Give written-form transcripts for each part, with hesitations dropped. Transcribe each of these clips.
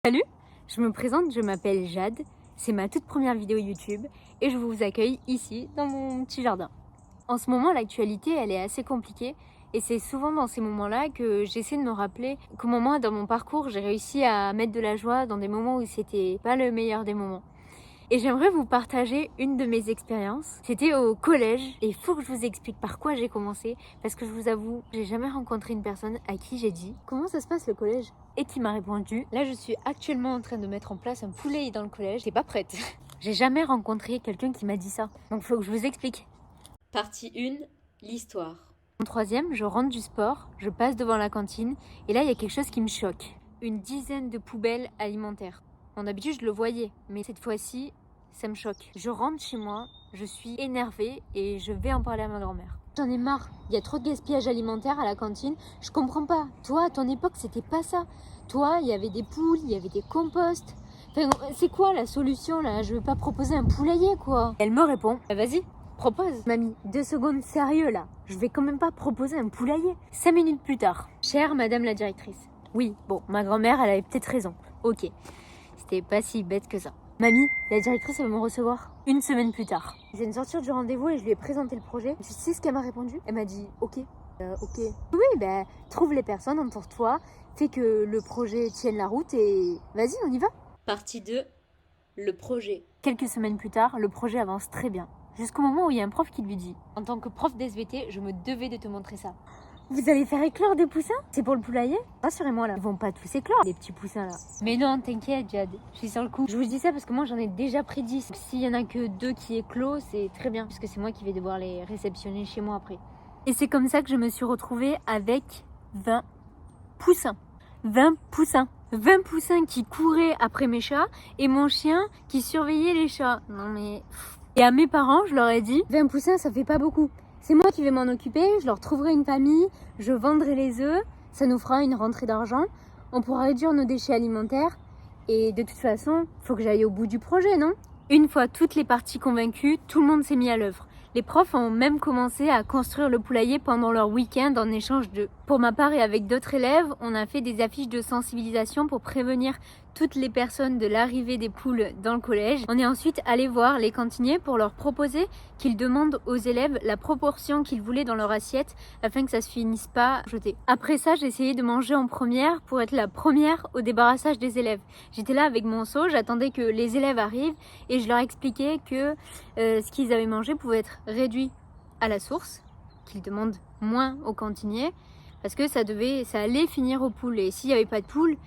Salut, je me présente, je m'appelle Jade, c'est ma toute première vidéo YouTube et je vous accueille ici dans mon petit jardin. En ce moment, l'actualité elle est assez compliquée et c'est souvent dans ces moments-là que j'essaie de me rappeler comment moi dans mon parcours j'ai réussi à mettre de la joie dans des moments où c'était pas le meilleur des moments. Et j'aimerais vous partager une de mes expériences. C'était au collège et il faut que je vous explique par quoi j'ai commencé parce que je vous avoue, j'ai jamais rencontré une personne à qui j'ai dit « Comment ça se passe le collège ?» et qui m'a répondu « Là, je suis actuellement en train de mettre en place un poulet dans le collège, t'es pas prête ?» J'ai jamais rencontré quelqu'un qui m'a dit ça. Donc il faut que je vous explique. Partie 1, l'histoire. En troisième, je rentre du sport, je passe devant la cantine et là, il y a quelque chose qui me choque. Une dizaine de poubelles alimentaires. D'habitude, je le voyais, mais cette fois-ci, ça me choque. Je rentre chez moi, je suis énervée et je vais en parler à ma grand-mère. J'en ai marre, il y a trop de gaspillage alimentaire à la cantine, je comprends pas. Toi, à ton époque, c'était pas ça. Toi, il y avait des poules, il y avait des composts. Enfin, c'est quoi la solution là? Je veux pas proposer un poulailler quoi. Elle me répond, vas-y, propose. Mamie, 2 secondes, sérieux là. Je vais quand même pas proposer un poulailler. 5 minutes plus tard. Chère madame la directrice. Oui, bon, ma grand-mère, elle avait peut-être raison. Ok. C'était pas si bête que ça. Mamie, la directrice, elle va me recevoir 1 semaine plus tard. Je viens de sortir du rendez-vous et je lui ai présenté le projet. Tu sais ce qu'elle m'a répondu? Elle m'a dit ok. Ok. Oui, trouve les personnes, entoure-toi, fais que le projet tienne la route et vas-y, on y va. Partie 2, le projet. Quelques semaines plus tard, le projet avance très bien. Jusqu'au moment où il y a un prof qui lui dit « En tant que prof d'SVT, je me devais de te montrer ça. » Vous allez faire éclore des poussins? C'est pour le poulailler? Rassurez-moi là, ils vont pas tous éclore les petits poussins là. Mais non, t'inquiète Jade, je suis sur le coup. Je vous dis ça parce que moi j'en ai déjà pris 10. S'il y en a que 2 qui éclosent, c'est très bien. Puisque c'est moi qui vais devoir les réceptionner chez moi après. Et c'est comme ça que je me suis retrouvée avec 20 poussins. 20 poussins. 20 poussins qui couraient après mes chats et mon chien qui surveillait les chats. Non mais... Et à mes parents, je leur ai dit 20 poussins, ça fait pas beaucoup. C'est moi qui vais m'en occuper, je leur trouverai une famille, je vendrai les œufs, ça nous fera une rentrée d'argent, on pourra réduire nos déchets alimentaires et de toute façon, faut que j'aille au bout du projet, non? Une fois toutes les parties convaincues, tout le monde s'est mis à l'œuvre. Les profs ont même commencé à construire le poulailler pendant leur week-end en échange d'œufs. Pour ma part et avec d'autres élèves, on a fait des affiches de sensibilisation pour prévenir toutes les personnes de l'arrivée des poules dans le collège. On est ensuite allé voir les cantiniers pour leur proposer qu'ils demandent aux élèves la proportion qu'ils voulaient dans leur assiette afin que ça se finisse pas jeté. Après ça, j'ai essayé de manger en première pour être la première au débarrassage des élèves. J'étais là avec mon seau, j'attendais que les élèves arrivent et je leur expliquais que ce qu'ils avaient mangé pouvait être réduit à la source, qu'ils demandent moins aux cantiniers parce que ça allait finir aux poules et s'il n'y avait pas de poules,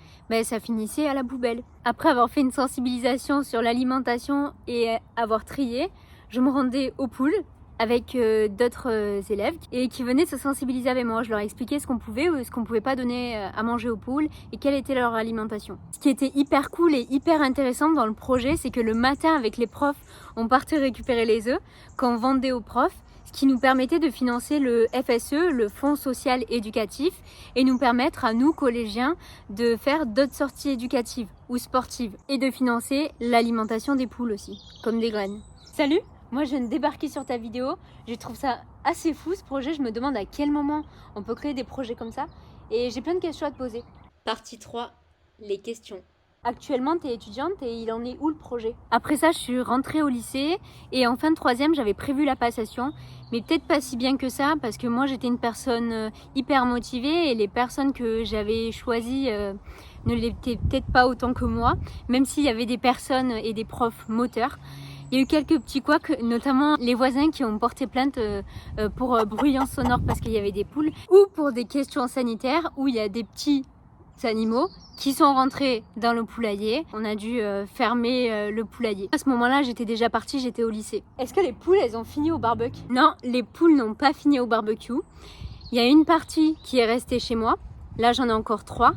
ça finissait à la poubelle. Après avoir fait une sensibilisation sur l'alimentation et avoir trié, je me rendais aux poules avec d'autres élèves et qui venaient se sensibiliser avec moi. Je leur expliquais ce qu'on pouvait ou ce qu'on pouvait pas donner à manger aux poules et quelle était leur alimentation. Ce qui était hyper cool et hyper intéressant dans le projet, c'est que le matin avec les profs, on partait récupérer les œufs qu'on vendait aux profs, ce qui nous permettait de financer le FSE, le Fonds social éducatif, et nous permettre à nous, collégiens, de faire d'autres sorties éducatives ou sportives et de financer l'alimentation des poules aussi, comme des graines. Salut, moi je viens de débarquer sur ta vidéo, je trouve ça assez fou ce projet, je me demande à quel moment on peut créer des projets comme ça et j'ai plein de questions à te poser. Partie 3, les questions. Actuellement, tu es étudiante et il en est où le projet? Après ça, je suis rentrée au lycée et en fin de troisième, j'avais prévu la passation, mais peut-être pas si bien que ça parce que moi, j'étais une personne hyper motivée et les personnes que j'avais choisies ne l'étaient peut-être pas autant que moi, même s'il y avait des personnes et des profs moteurs. Il y a eu quelques petits couacs, notamment les voisins qui ont porté plainte pour bruyance sonore parce qu'il y avait des poules ou pour des questions sanitaires où il y a des petits animaux qui sont rentrés dans le poulailler. On a dû fermer le poulailler. À ce moment-là, j'étais déjà partie, j'étais au lycée. Est-ce que les poules, elles ont fini au barbecue? Non, les poules n'ont pas fini au barbecue. Il y a une partie qui est restée chez moi. Là, j'en ai encore 3.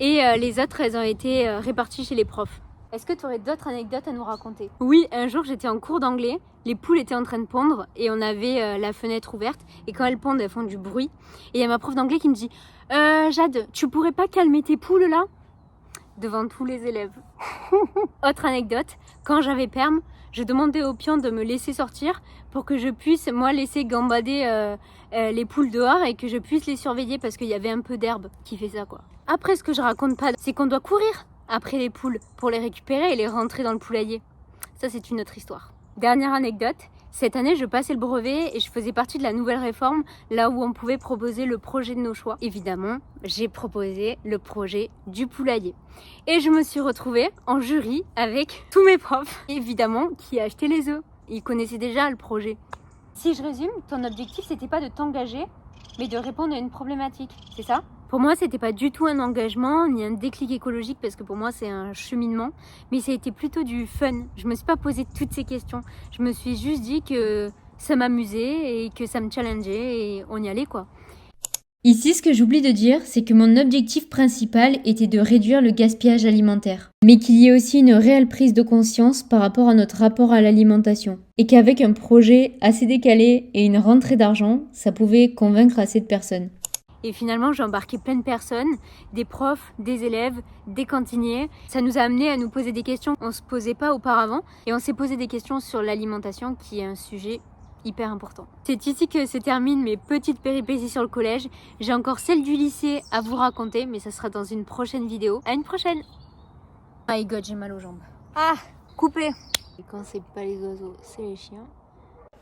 Et les autres, elles ont été réparties chez les profs. Est-ce que tu aurais d'autres anecdotes à nous raconter? Oui, un jour, j'étais en cours d'anglais. Les poules étaient en train de pondre et on avait la fenêtre ouverte. Et quand elles pondent, elles font du bruit. Et il y a ma prof d'anglais qui me dit Jade, tu pourrais pas calmer tes poules là? Devant tous les élèves. Autre anecdote, quand j'avais perm, je demandais aux pions de me laisser sortir pour que je puisse, moi, laisser gambader les poules dehors et que je puisse les surveiller parce qu'il y avait un peu d'herbe qui fait ça, quoi. Après, ce que je raconte pas, c'est qu'on doit courir après les poules pour les récupérer et les rentrer dans le poulailler. Ça, c'est une autre histoire. Dernière anecdote, cette année, je passais le brevet et je faisais partie de la nouvelle réforme, là où on pouvait proposer le projet de nos choix. Évidemment, j'ai proposé le projet du poulailler. Et je me suis retrouvée en jury avec tous mes profs, évidemment, qui achetaient les œufs. Ils connaissaient déjà le projet. Si je résume, ton objectif, c'était pas de t'engager, mais de répondre à une problématique, c'est ça ? Pour moi, c'était pas du tout un engagement ni un déclic écologique parce que pour moi, c'est un cheminement, mais ça a été plutôt du fun. Je me suis pas posé toutes ces questions. Je me suis juste dit que ça m'amusait et que ça me challengeait et on y allait quoi. Ici, ce que j'oublie de dire, c'est que mon objectif principal était de réduire le gaspillage alimentaire, mais qu'il y ait aussi une réelle prise de conscience par rapport à notre rapport à l'alimentation, et qu'avec un projet assez décalé et une rentrée d'argent, ça pouvait convaincre assez de personnes. Et finalement, j'ai embarqué plein de personnes, des profs, des élèves, des cantiniers. Ça nous a amené à nous poser des questions qu'on ne se posait pas auparavant, et on s'est posé des questions sur l'alimentation, qui est un sujet hyper important. C'est ici que se terminent mes petites péripéties sur le collège. J'ai encore celle du lycée à vous raconter, mais ça sera dans une prochaine vidéo. À une prochaine. Oh my god, j'ai mal aux jambes. Ah, coupé. Et quand c'est pas les oiseaux, c'est les chiens.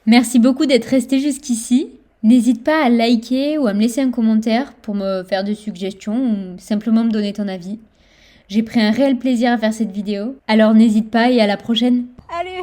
Merci beaucoup d'être resté jusqu'ici. N'hésite pas à liker ou à me laisser un commentaire pour me faire des suggestions ou simplement me donner ton avis. J'ai pris un réel plaisir à faire cette vidéo, alors n'hésite pas et à la prochaine. Allez.